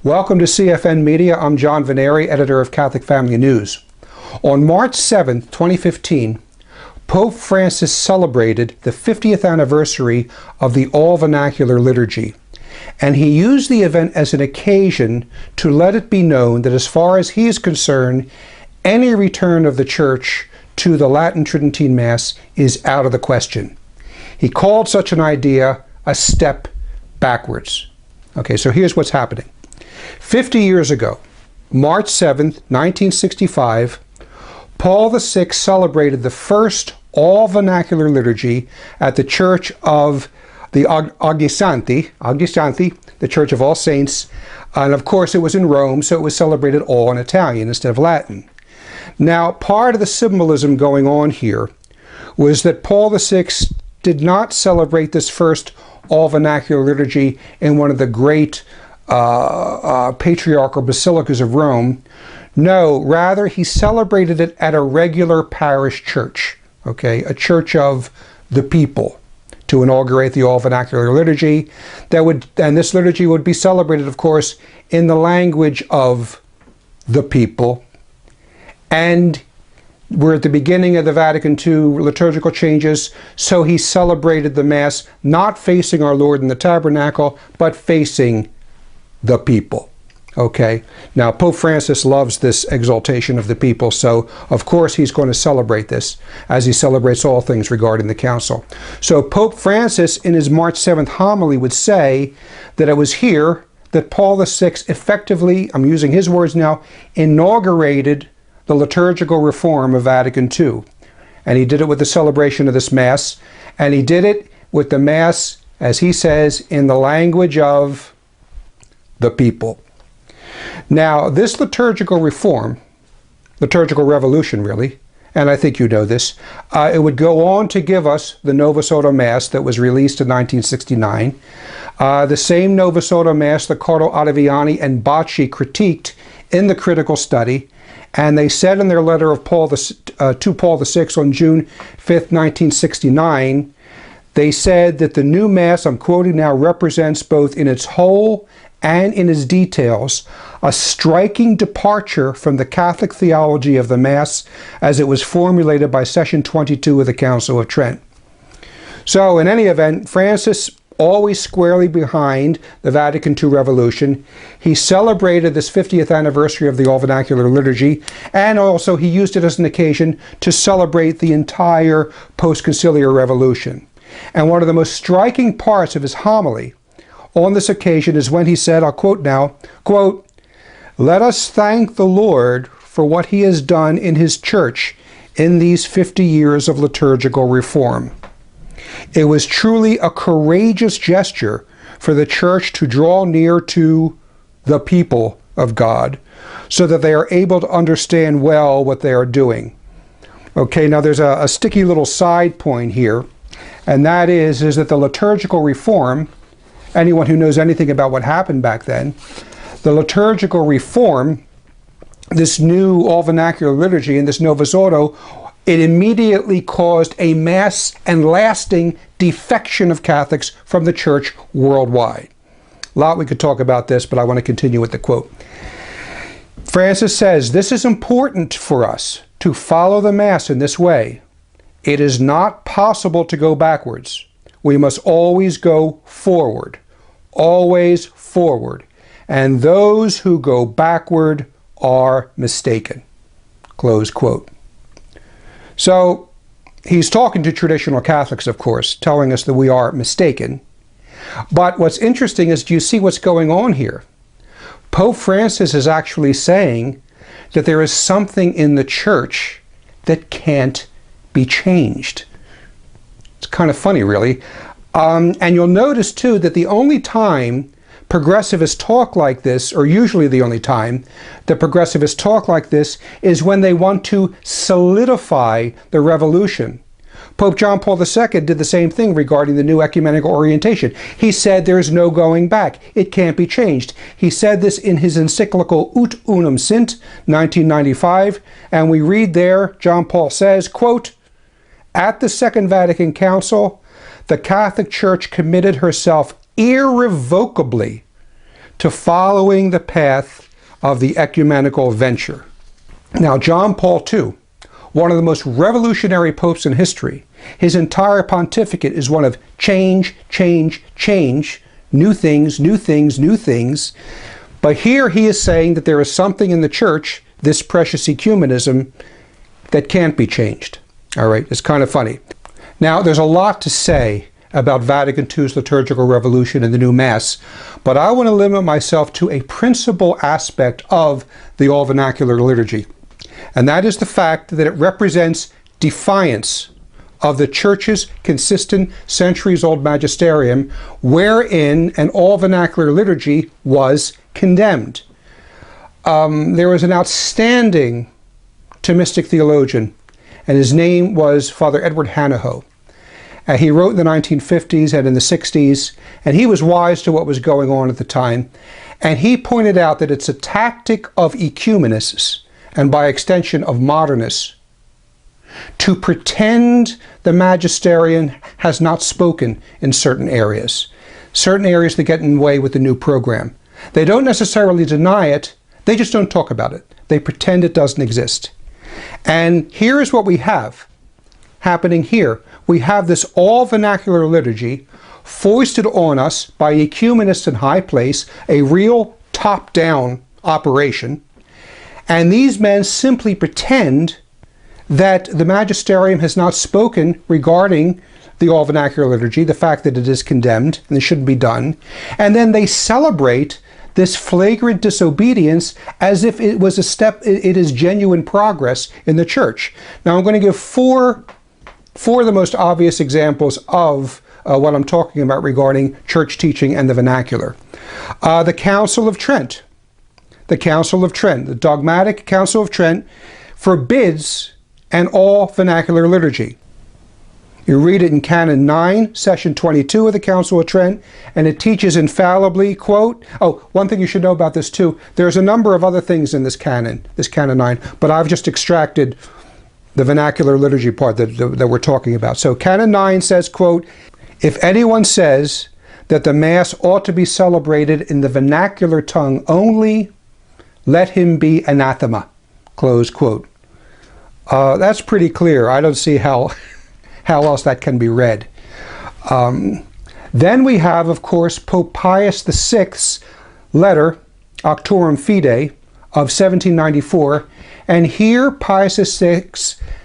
Welcome to CFN Media. I'm John Veneri, editor of Catholic Family News. On March 7, 2015, Pope Francis celebrated the 50th anniversary of the all-vernacular liturgy, and he used the event as an occasion to let it be known that as far as he is concerned, any return of the Church to the Latin Tridentine Mass is out of the question. He called such an idea a step backwards. Okay, so here's what's happening. 50 years ago, March 7th, 1965, Paul VI celebrated the first all-vernacular liturgy at the Church of the Ognissanti, the Church of All Saints, and of course it was in Rome, so it was celebrated all in Italian instead of Latin. Now, part of the symbolism going on here was that Paul VI did not celebrate this first all-vernacular liturgy in one of the great patriarchal basilicas of Rome. No, rather he celebrated it at a regular parish church, okay, a church of the people, to inaugurate the all-vernacular liturgy. And this liturgy would be celebrated, of course, in the language of the people. And we're at the beginning of the Vatican II liturgical changes, so he celebrated the Mass not facing our Lord in the tabernacle, but facing the people. Okay, now Pope Francis loves this exaltation of the people, so of course he's going to celebrate this as he celebrates all things regarding the council. So Pope Francis in his March 7th homily would say that it was here that Paul VI effectively, I'm using his words now, inaugurated the liturgical reform of Vatican II. And he did it with the celebration of this Mass, and he did it with the Mass, as he says, in the language of the people. Now, this liturgical reform, liturgical revolution really, and I think you know this, it would go on to give us the Novus Ordo Mass that was released in 1969. The same Novus Ordo Mass that Cardinal Ottaviani and Bacci critiqued in the critical study, and they said in their letter of to Paul VI on June 5th, 1969, they said that the new Mass, I'm quoting now, represents both in its whole and in its details a striking departure from the Catholic theology of the Mass as it was formulated by Session 22 of the Council of Trent. So in any event, Francis, always squarely behind the Vatican II revolution, he celebrated this 50th anniversary of the all-vernacular liturgy, and also he used it as an occasion to celebrate the entire post-conciliar revolution. And one of the most striking parts of his homily on this occasion is when he said, I'll quote now, quote, "Let us thank the Lord for what he has done in his church in these 50 years of liturgical reform. It was truly a courageous gesture for the church to draw near to the people of God so that they are able to understand well what they are doing." Okay, now there's a sticky little side point here, and that is that the liturgical reform, anyone who knows anything about what happened back then, the liturgical reform, this new all-vernacular liturgy and this Novus Ordo, it immediately caused a mass and lasting defection of Catholics from the Church worldwide. A lot we could talk about this, but I want to continue with the quote. Francis says, "This is important for us to follow the Mass in this way. It is not possible to go backwards. We must always go forward, always forward. And those who go backward are mistaken." Close quote. So he's talking to traditional Catholics, of course, telling us that we are mistaken. But what's interesting is, do you see what's going on here? Pope Francis is actually saying that there is something in the Church that can't be changed. It's kind of funny, really. And you'll notice, too, that the only time progressivists talk like this, or usually the only time that progressivists talk like this, is when they want to solidify the revolution. Pope John Paul II did the same thing regarding the new ecumenical orientation. He said there's no going back. It can't be changed. He said this in his encyclical Ut Unum Sint, 1995, and we read there, John Paul says, quote, "At the Second Vatican Council, the Catholic Church committed herself irrevocably to following the path of the ecumenical venture. Now, John Paul II, one of the most revolutionary popes in history, his entire pontificate is one of change, change, change, new things, new things, new things. But here he is saying that there is something in the church, this precious ecumenism, that can't be changed. All right, it's kind of funny. Now, there's a lot to say about Vatican II's liturgical revolution and the new Mass, but I want to limit myself to a principal aspect of the all-vernacular liturgy, and that is the fact that it represents defiance of the Church's consistent centuries-old magisterium, wherein an all-vernacular liturgy was condemned. There was an outstanding Thomistic theologian, and his name was Father Edward Hanaho. He wrote in the 1950s and in the 60s, and he was wise to what was going on at the time. And he pointed out that it's a tactic of ecumenists, and by extension of modernists, to pretend the magisterium has not spoken in certain areas that get in the way with the new program. They don't necessarily deny it, they just don't talk about it. They pretend it doesn't exist. And here is what we have happening here. We have this all-vernacular liturgy foisted on us by ecumenists in high place, a real top-down operation, and these men simply pretend that the magisterium has not spoken regarding the all-vernacular liturgy, the fact that it is condemned and it shouldn't be done, and then they celebrate this flagrant disobedience as if it was a step, it is genuine progress in the church. Now I'm going to give four of the most obvious examples of what I'm talking about regarding church teaching and the vernacular. The Council of Trent. The Council of Trent, the dogmatic Council of Trent, forbids an all-vernacular liturgy. You read it in Canon 9, Session 22 of the Council of Trent, and it teaches infallibly, quote, oh, one thing you should know about this too, there's a number of other things in this Canon 9, but I've just extracted the vernacular liturgy part that we're talking about. So Canon 9 says, quote, if anyone says that the Mass ought to be celebrated in the vernacular tongue only, let him be anathema, close quote. That's pretty clear. I don't see how else that can be read. Then we have, of course, Pope Pius VI's letter, Auctorum Fidei, of 1794, and here Pius VI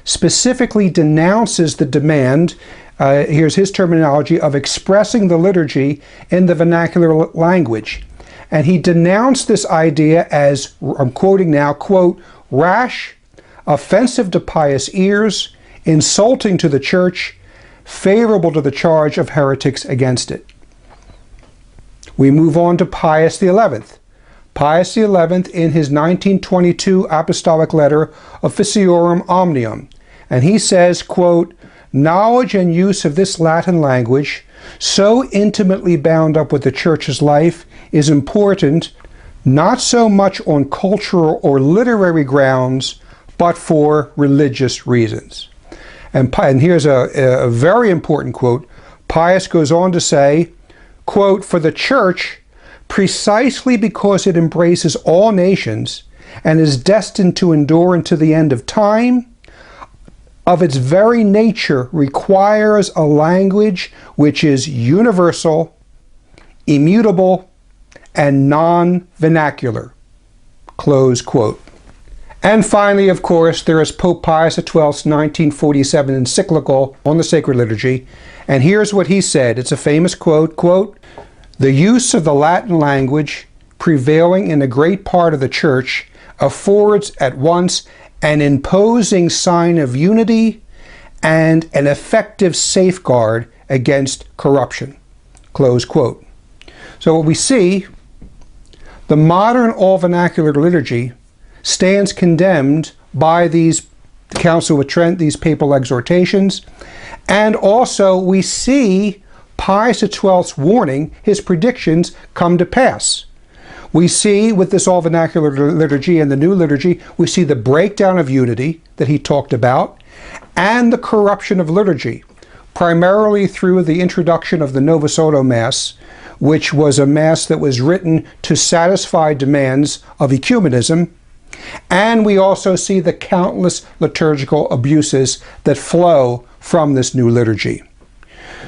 specifically denounces the demand, here's his terminology, of expressing the liturgy in the vernacular language. And he denounced this idea as, I'm quoting now, quote, rash, offensive to pious ears, insulting to the church, favorable to the charge of heretics against it. We move on to Pius XI. Pius XI, in his 1922 apostolic letter, Officiorum Omnium, and he says, quote, knowledge and use of this Latin language, so intimately bound up with the Church's life, is important not so much on cultural or literary grounds, but for religious reasons. And here's a very important quote. Pius goes on to say, quote, for the Church, precisely because it embraces all nations and is destined to endure unto the end of time, of its very nature requires a language which is universal, immutable, and non-vernacular, close quote. And finally, of course, there is Pope Pius XII's 1947 encyclical on the sacred liturgy, and here's what he said. It's a famous quote, quote, the use of the Latin language prevailing in a great part of the Church affords at once an imposing sign of unity and an effective safeguard against corruption, close quote. So what we see, the modern all-vernacular liturgy stands condemned by the Council of Trent, these papal exhortations, and also we see Pius XII's warning, his predictions come to pass. We see with this all-vernacular liturgy and the new liturgy, we see the breakdown of unity that he talked about and the corruption of liturgy, primarily through the introduction of the Novus Ordo Mass, which was a Mass that was written to satisfy demands of ecumenism. And we also see the countless liturgical abuses that flow from this new liturgy.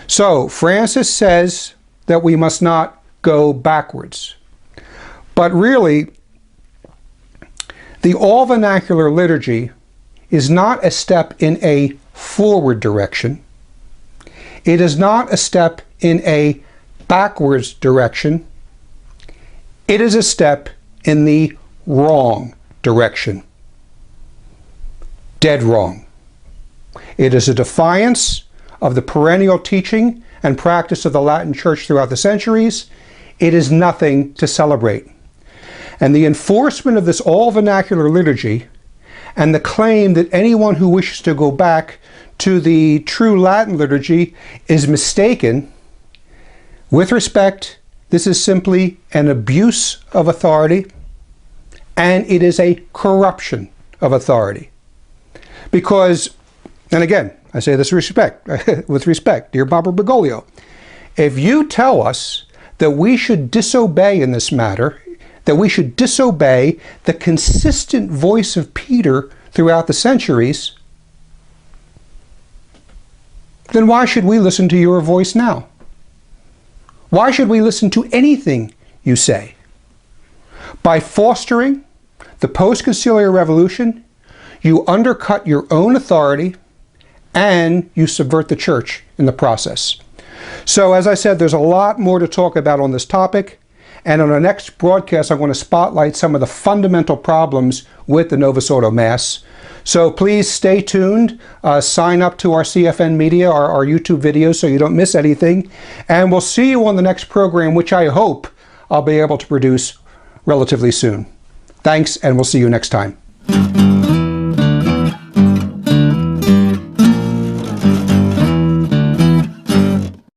So Francis says that we must not go backwards. But really, the all-vernacular liturgy is not a step in a forward direction. It is not a step in a backwards direction. It is a step in the wrong direction. Dead wrong. It is a defiance of the perennial teaching and practice of the Latin Church throughout the centuries. It is nothing to celebrate. And the enforcement of this all-vernacular liturgy and the claim that anyone who wishes to go back to the true Latin liturgy is mistaken, with respect, this is simply an abuse of authority, and it is a corruption of authority. Because, and again, I say this with respect, dear Barbara Bergoglio, if you tell us that we should disobey in this matter, that we should disobey the consistent voice of Peter throughout the centuries, then why should we listen to your voice now? Why should we listen to anything you say? By fostering the post-conciliar revolution, you undercut your own authority and you subvert the church in the process. So as I said, there's a lot more to talk about on this topic. And on our next broadcast, I'm going to spotlight some of the fundamental problems with the Novus Ordo Mass. So please stay tuned. Sign up to our CFN Media, our YouTube videos, so you don't miss anything. And we'll see you on the next program, which I hope I'll be able to produce relatively soon. Thanks, and we'll see you next time.